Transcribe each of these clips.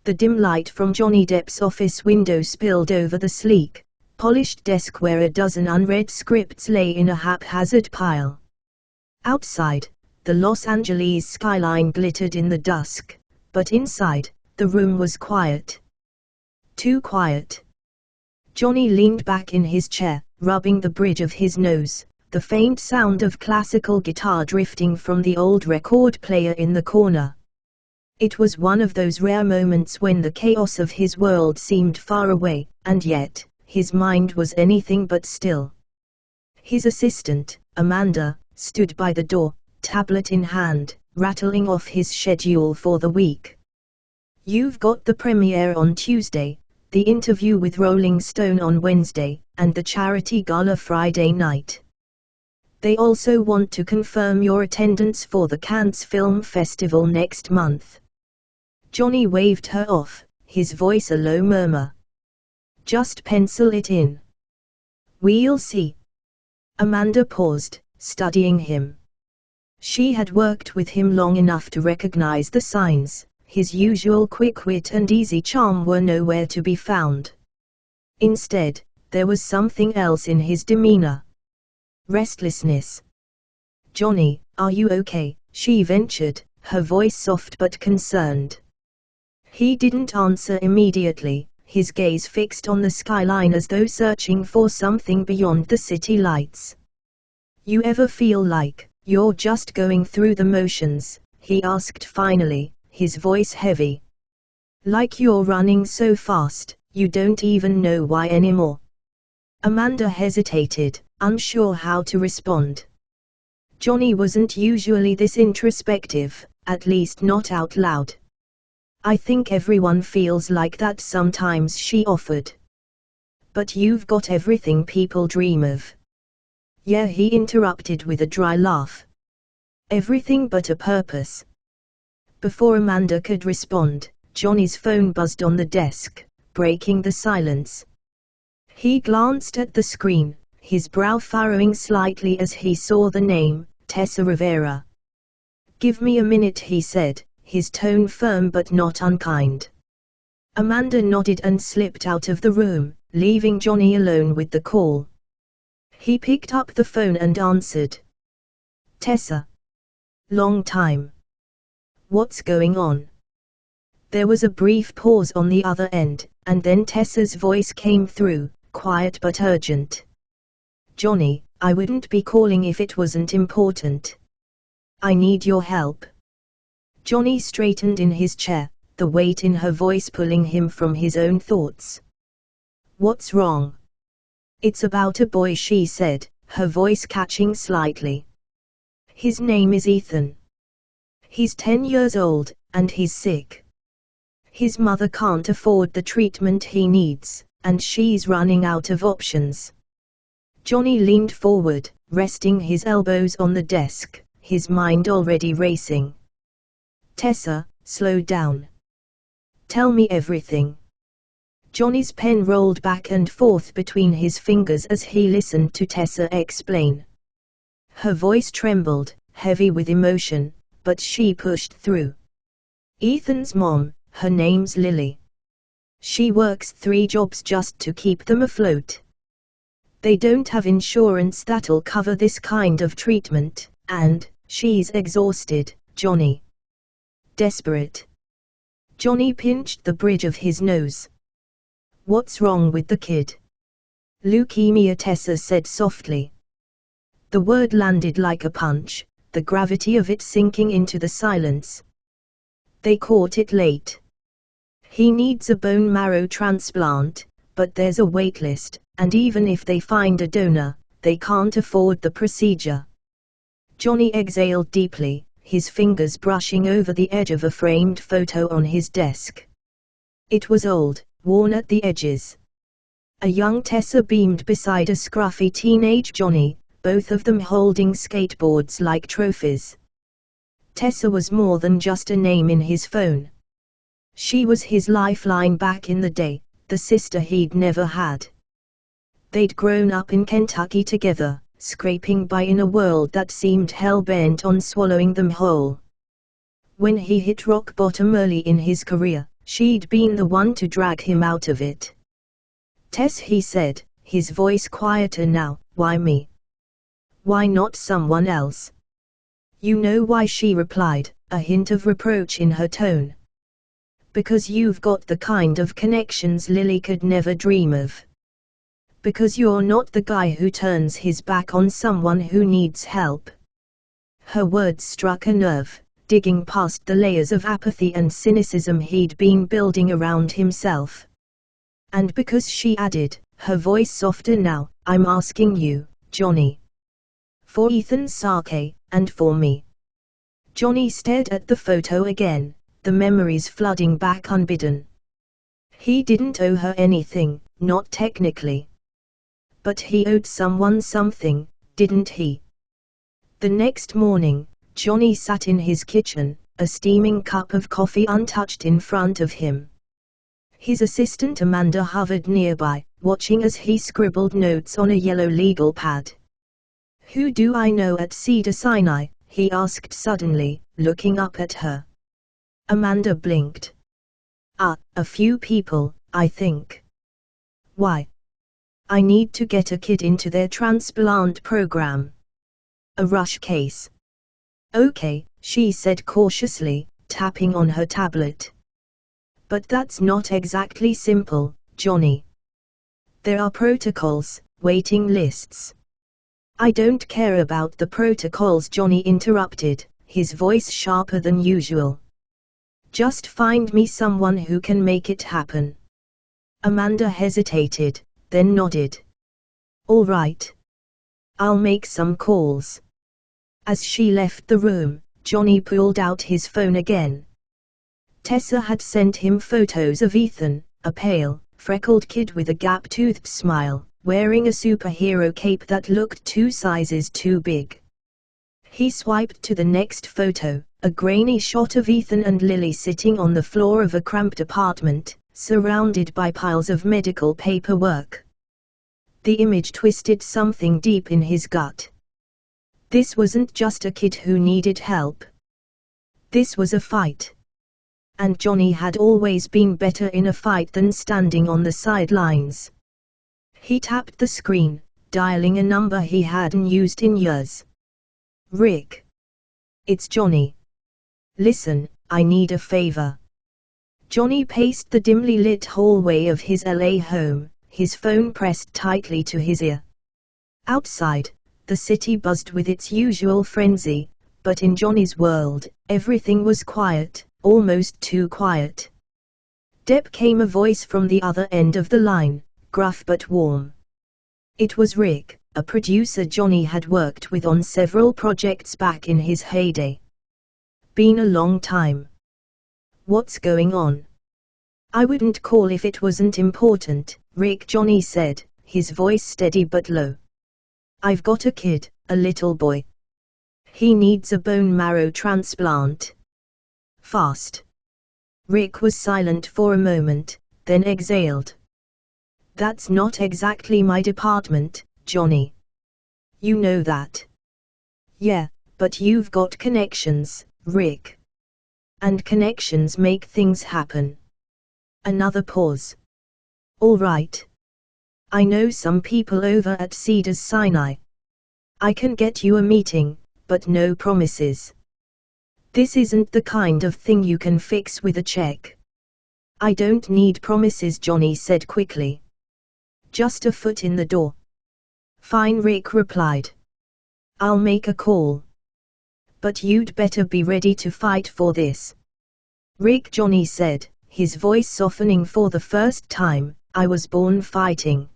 The dim light from Johnny Depp's office window spilled over the sleek, polished desk where a dozen unread scripts lay in a haphazard pile. Outside, the Los Angeles skyline glittered in the dusk, but inside, the room was quiet. Too quiet. Johnny leaned back in his chair, rubbing the bridge of his nose, the faint sound of classical guitar drifting from the old record player in the corner. It was one of those rare moments when the chaos of his world seemed far away, and yet, his mind was anything but still. His assistant, Amanda, stood by the door, tablet in hand, rattling off his schedule for the week. "You've got the premiere on Tuesday, the interview with Rolling Stone on Wednesday, and the charity gala Friday night. They also want to confirm your attendance for the Cannes Film Festival next month." Johnny waved her off, his voice a low murmur. "Just pencil it in. We'll see." Amanda paused, studying him. She had worked with him long enough to recognize the signs. His usual quick wit and easy charm were nowhere to be found. Instead, there was something else in his demeanor. Restlessness. "Johnny, are you okay?" she ventured, her voice soft but concerned. He didn't answer immediately, his gaze fixed on the skyline as though searching for something beyond the city lights. "You ever feel like you're just going through the motions?" he asked finally, his voice heavy. "Like you're running so fast, you don't even know why anymore?" Amanda hesitated, unsure how to respond. Johnny wasn't usually this introspective, at least not out loud. "I think everyone feels like that sometimes," she offered. "But you've got everything people dream of." "Yeah," he interrupted with a dry laugh. "Everything but a purpose." Before Amanda could respond, Johnny's phone buzzed on the desk, breaking the silence. He glanced at the screen, his brow furrowing slightly as he saw the name, Tessa Rivera. "Give me a minute," he said, his tone firm but not unkind. Amanda nodded and slipped out of the room, leaving Johnny alone with the call. He picked up the phone and answered. "Tessa. Long time. What's going on?" There was a brief pause on the other end, and then Tessa's voice came through, quiet but urgent. "Johnny, I wouldn't be calling if it wasn't important. I need your help." Johnny straightened in his chair, the weight in her voice pulling him from his own thoughts. "What's wrong?" "It's about a boy," she said, her voice catching slightly. "His name is Ethan. He's 10 years old, and he's sick. His mother can't afford the treatment he needs, and she's running out of options." Johnny leaned forward, resting his elbows on the desk, his mind already racing. "Tessa, slow down. Tell me everything." Johnny's pen rolled back and forth between his fingers as he listened to Tessa explain. Her voice trembled, heavy with emotion, but she pushed through. "Ethan's mom, her name's Lily. She works 3 jobs just to keep them afloat. They don't have insurance that'll cover this kind of treatment, and she's exhausted, Johnny. Desperate." Johnny pinched the bridge of his nose. "What's wrong with the kid?" "Leukemia," Tessa said softly. The word landed like a punch, the gravity of it sinking into the silence. "They caught it late. He needs a bone marrow transplant, but there's a wait list, and even if they find a donor, they can't afford the procedure." Johnny exhaled deeply, his fingers brushing over the edge of a framed photo on his desk. It was old, worn at the edges. A young Tessa beamed beside a scruffy teenage Johnny, both of them holding skateboards like trophies. Tessa was more than just a name in his phone. She was his lifeline back in the day, the sister he'd never had. They'd grown up in Kentucky together, scraping by in a world that seemed hell-bent on swallowing them whole. When he hit rock bottom early in his career, She'd been the one to drag him out of it. Tess, he said, his voice quieter now, why me? Why not someone else? You know why, she replied, a hint of reproach in her tone. Because you've got the kind of connections Lily could never dream of. Because you're not the guy who turns his back on someone who needs help. Her words struck a nerve, digging past the layers of apathy and cynicism he'd been building around himself. And because, she added, her voice softer now, I'm asking you, Johnny. For Ethan Sake, and for me. Johnny stared at the photo again, the memories flooding back unbidden. He didn't owe her anything, not technically. But he owed someone something, didn't he? The next morning, Johnny sat in his kitchen, a steaming cup of coffee untouched in front of him. His assistant Amanda hovered nearby, watching as he scribbled notes on a yellow legal pad. Who do I know at Cedar Sinai? He asked suddenly, looking up at her. Amanda blinked. A few people, I think. Why? I need to get a kid into their transplant program. A rush case. Okay, she said cautiously, tapping on her tablet. But that's not exactly simple, Johnny. There are protocols, waiting lists. I don't care about the protocols, Johnny interrupted, his voice sharper than usual. Just find me someone who can make it happen. Amanda hesitated, then nodded. All right. I'll make some calls. As she left the room, Johnny pulled out his phone again. Tessa had sent him photos of Ethan, a pale, freckled kid with a gap-toothed smile, wearing a superhero cape that looked 2 sizes too big. He swiped to the next photo, a grainy shot of Ethan and Lily sitting on the floor of a cramped apartment, surrounded by piles of medical paperwork. The image twisted something deep in his gut. This wasn't just a kid who needed help. This was a fight. And Johnny had always been better in a fight than standing on the sidelines. He tapped the screen, dialing a number he hadn't used in years. Rick. It's Johnny. Listen, I need a favor. Johnny paced the dimly lit hallway of his LA home, his phone pressed tightly to his ear. Outside, the city buzzed with its usual frenzy, but in Johnny's world, everything was quiet, almost too quiet. Depp, came a voice from the other end of the line, gruff but warm. It was Rick, a producer Johnny had worked with on several projects back in his heyday. Been a long time. What's going on? I wouldn't call if it wasn't important, Rick, Johnny said, his voice steady but low. I've got a kid, a little boy. He needs a bone marrow transplant. Fast. Rick was silent for a moment, then exhaled. That's not exactly my department, Johnny. You know that. Yeah, but you've got connections, Rick. And connections make things happen. Another pause. All right. I know some people over at Cedar Sinai. I can get you a meeting, but no promises. This isn't the kind of thing you can fix with a check. I don't need promises, Johnny said quickly. Just a foot in the door. Fine, Rick replied. I'll make a call. But you'd better be ready to fight for this. Rick, Johnny said, his voice softening for the first time, I was born fighting.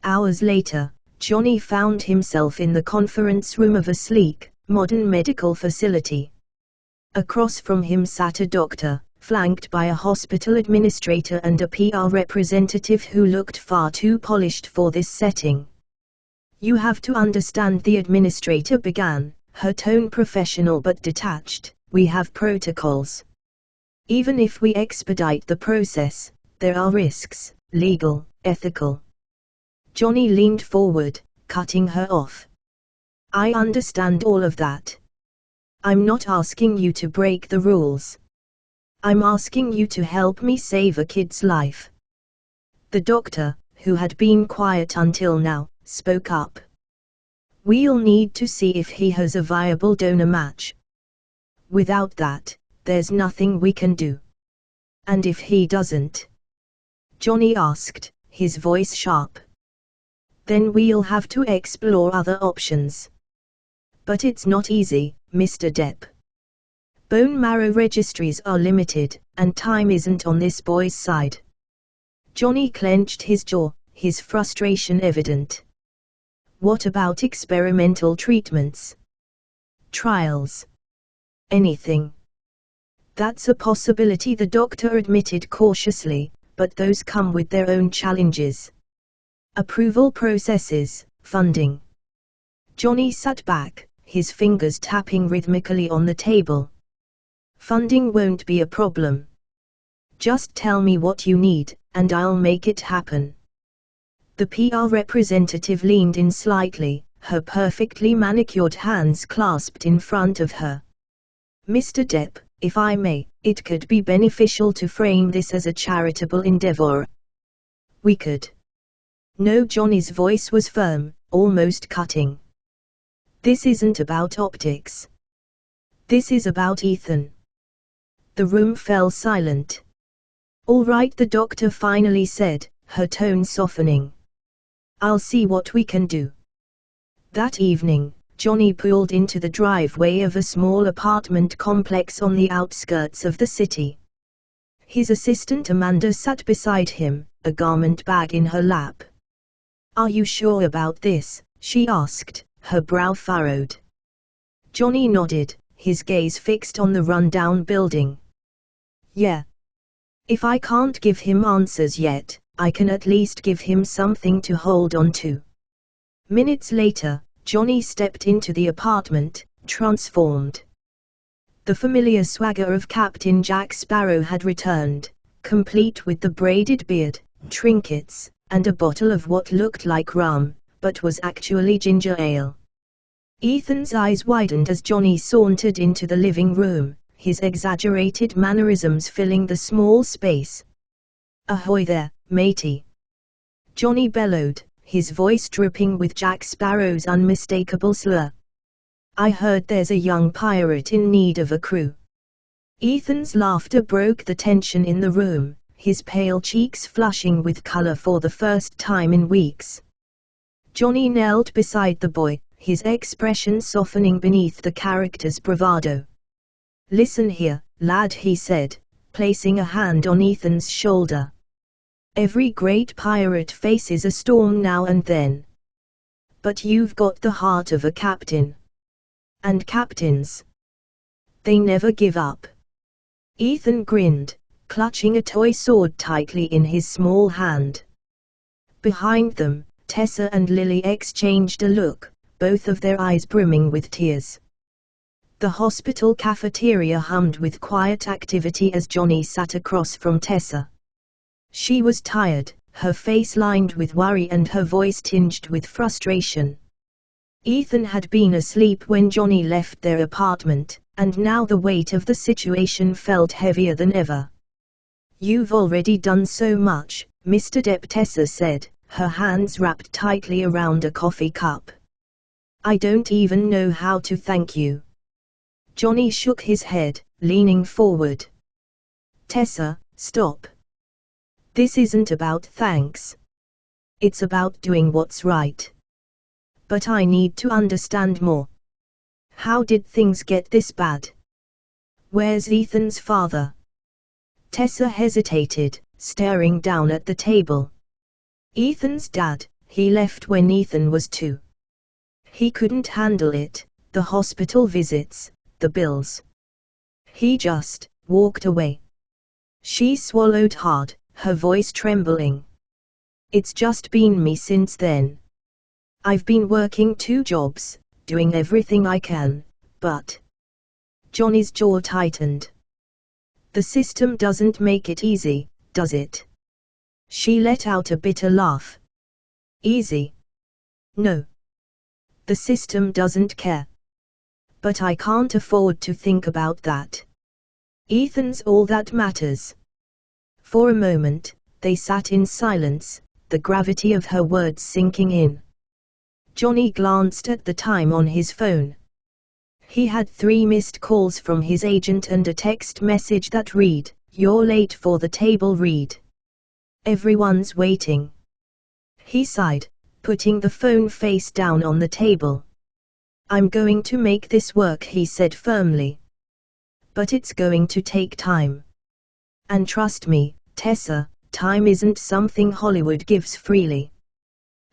Hours later, Johnny found himself in the conference room of a sleek, modern medical facility. Across from him sat a doctor, flanked by a hospital administrator and a PR representative who looked far too polished for this setting. You have to understand, the administrator began, her tone professional but detached. We have protocols. Even if we expedite the process, there are risks, legal, ethical. Johnny leaned forward, cutting her off. I understand all of that. I'm not asking you to break the rules. I'm asking you to help me save a kid's life. The doctor, who had been quiet until now, spoke up. We'll need to see if he has a viable donor match. Without that, there's nothing we can do. And if he doesn't? Johnny asked, his voice sharp. Then we'll have to explore other options. But it's not easy, Mr. Depp. Bone marrow registries are limited, and time isn't on this boy's side. Johnny clenched his jaw, his frustration evident. What about experimental treatments? Trials? Anything? That's a possibility, the doctor admitted cautiously, but those come with their own challenges. Approval processes, funding. Johnny sat back, his fingers tapping rhythmically on the table. Funding won't be a problem. Just tell me what you need, and I'll make it happen. The PR representative leaned in slightly, her perfectly manicured hands clasped in front of her. Mr. Depp, if I may, it could be beneficial to frame this as a charitable endeavor. We could. No, Johnny's voice was firm, almost cutting. This isn't about optics. This is about Ethan. The room fell silent. All right, the doctor finally said, her tone softening. I'll see what we can do. That evening, Johnny pulled into the driveway of a small apartment complex on the outskirts of the city. His assistant Amanda sat beside him, a garment bag in her lap. Are you sure about this? She asked, her brow furrowed. Johnny nodded, his gaze fixed on the rundown building. Yeah. If I can't give him answers yet, I can at least give him something to hold on to. Minutes later, Johnny stepped into the apartment, transformed. The familiar swagger of Captain Jack Sparrow had returned, complete with the braided beard, trinkets, and a bottle of what looked like rum, but was actually ginger ale. Ethan's eyes widened as Johnny sauntered into the living room, his exaggerated mannerisms filling the small space. Ahoy there, matey! Johnny bellowed, his voice dripping with Jack Sparrow's unmistakable slur. I heard there's a young pirate in need of a crew. Ethan's laughter broke the tension in the room, his pale cheeks flushing with color for the first time in weeks. Johnny knelt beside the boy, his expression softening beneath the character's bravado. Listen here, lad, he said, placing a hand on Ethan's shoulder. Every great pirate faces a storm now and then. But you've got the heart of a captain. And captains, they never give up. Ethan grinned, clutching a toy sword tightly in his small hand. Behind them, Tessa and Lily exchanged a look, both of their eyes brimming with tears. The hospital cafeteria hummed with quiet activity as Johnny sat across from Tessa. She was tired, her face lined with worry and her voice tinged with frustration. Ethan had been asleep when Johnny left their apartment, and now the weight of the situation felt heavier than ever. You've already done so much, Mr. Depp, Tessa said, her hands wrapped tightly around a coffee cup. I don't even know how to thank you. Johnny shook his head, leaning forward. Tessa, stop. This isn't about thanks. It's about doing what's right. But I need to understand more. How did things get this bad? Where's Ethan's father? Tessa hesitated, staring down at the table. Ethan's dad, he left when Ethan was 2. He couldn't handle it, the hospital visits, the bills. He just walked away. She swallowed hard, her voice trembling. It's just been me since then. I've been working 2 jobs, doing everything I can, but... Johnny's jaw tightened. The system doesn't make it easy, does it? She let out a bitter laugh. Easy? No. The system doesn't care. But I can't afford to think about that. Ethan's all that matters. For a moment, they sat in silence, the gravity of her words sinking in. Johnny glanced at the time on his phone. He had 3 missed calls from his agent and a text message that read, "You're late for the table read. Everyone's waiting." He sighed, putting the phone face down on the table. "I'm going to make this work," he said firmly. "But it's going to take time. And trust me, Tessa, time isn't something Hollywood gives freely."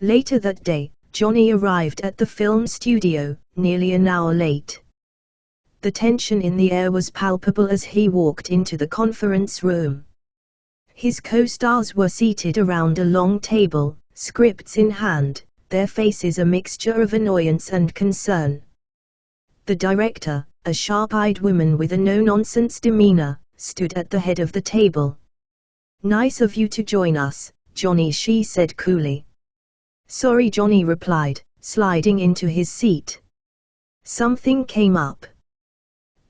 Later that day, Johnny arrived at the film studio, nearly an hour late. The tension in the air was palpable as he walked into the conference room. His co-stars were seated around a long table, scripts in hand, their faces a mixture of annoyance and concern. The director, a sharp-eyed woman with a no-nonsense demeanor, stood at the head of the table. "Nice of you to join us, Johnny," she said coolly. "Sorry," Johnny replied, sliding into his seat. "Something came up."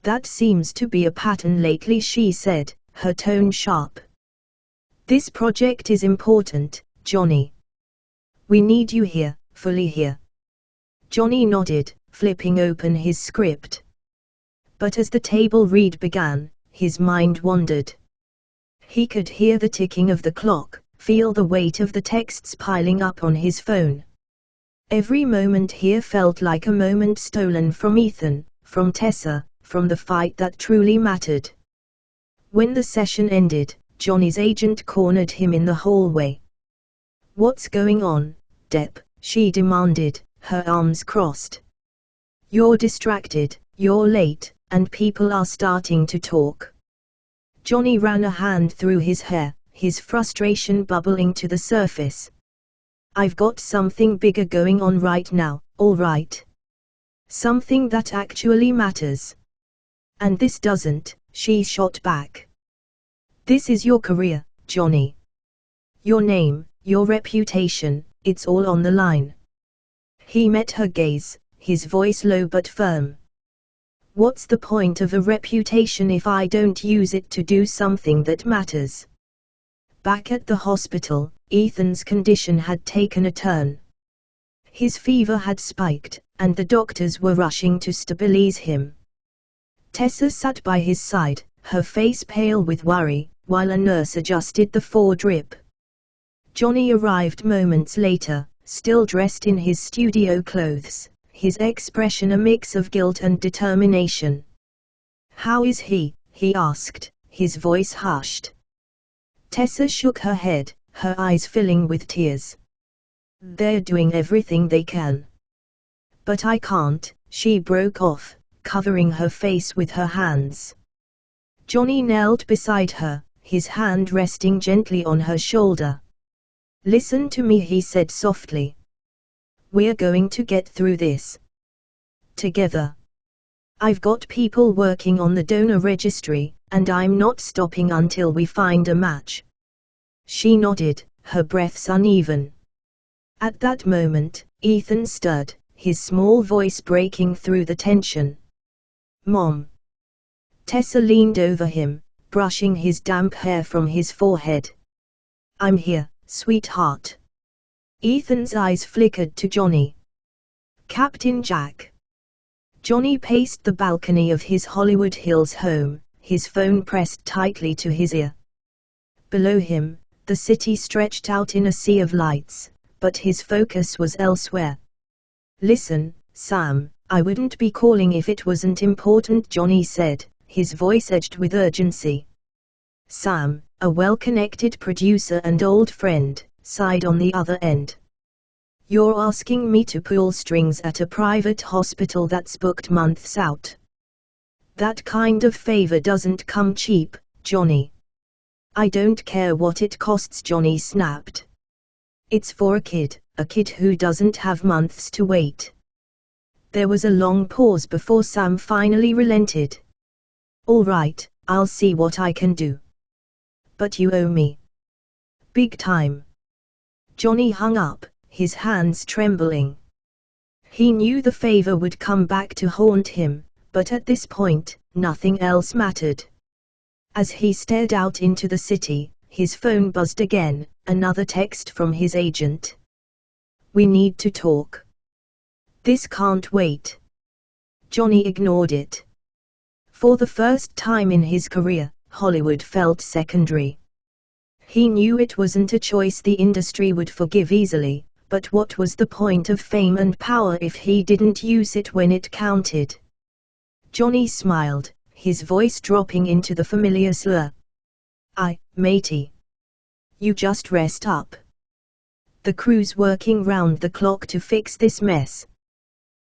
"That seems to be a pattern lately," she said, her tone sharp. "This project is important, Johnny. We need you here, fully here." Johnny nodded, flipping open his script. But as the table read began, his mind wandered. He could hear the ticking of the clock, feel the weight of the texts piling up on his phone. Every moment here felt like a moment stolen from Ethan, from Tessa, from the fight that truly mattered. When the session ended, Johnny's agent cornered him in the hallway. "What's going on, Depp?" she demanded, her arms crossed. "You're distracted, you're late, and people are starting to talk." Johnny ran a hand through his hair, his frustration bubbling to the surface. "I've got something bigger going on right now, all right? Something that actually matters. And this doesn't," she shot back. "This is your career, Johnny. Your name, your reputation, it's all on the line." He met her gaze, his voice low but firm. "What's the point of a reputation if I don't use it to do something that matters?" Back at the hospital, Ethan's condition had taken a turn. His fever had spiked, and the doctors were rushing to stabilize him. Tessa sat by his side, her face pale with worry, while a nurse adjusted the drip. Johnny arrived moments later, still dressed in his studio clothes, his expression a mix of guilt and determination. "How is he?" he asked, his voice hushed. Tessa shook her head, her eyes filling with tears. "They're doing everything they can. But I can't," she broke off, covering her face with her hands. Johnny knelt beside her, his hand resting gently on her shoulder. "Listen to me," he said softly. "We're going to get through this. Together. I've got people working on the donor registry, and I'm not stopping until we find a match." She nodded, her breaths uneven. At that moment, Ethan stirred, his small voice breaking through the tension. "Mom." Tessa leaned over him, brushing his damp hair from his forehead. "I'm here, sweetheart." Ethan's eyes flickered to Johnny. "Captain Jack." Johnny paced the balcony of his Hollywood Hills home, his phone pressed tightly to his ear. Below him, the city stretched out in a sea of lights, but his focus was elsewhere. "Listen, Sam, I wouldn't be calling if it wasn't important," Johnny said, his voice edged with urgency. Sam, a well-connected producer and old friend, sighed on the other end. "You're asking me to pull strings at a private hospital that's booked months out. That kind of favor doesn't come cheap, Johnny." "I don't care what it costs," Johnny snapped. "It's for a kid who doesn't have months to wait." There was a long pause before Sam finally relented. "All right, I'll see what I can do. But you owe me. Big time." Johnny hung up, his hands trembling. He knew the favor would come back to haunt him, but at this point, nothing else mattered. As he stared out into the city, his phone buzzed again, another text from his agent. "We need to talk. This can't wait." Johnny ignored it. For the first time in his career, Hollywood felt secondary. He knew it wasn't a choice the industry would forgive easily, but what was the point of fame and power if he didn't use it when it counted? Johnny smiled, his voice dropping into the familiar slur. Matey. You just rest up. The crew's working round the clock to fix this mess,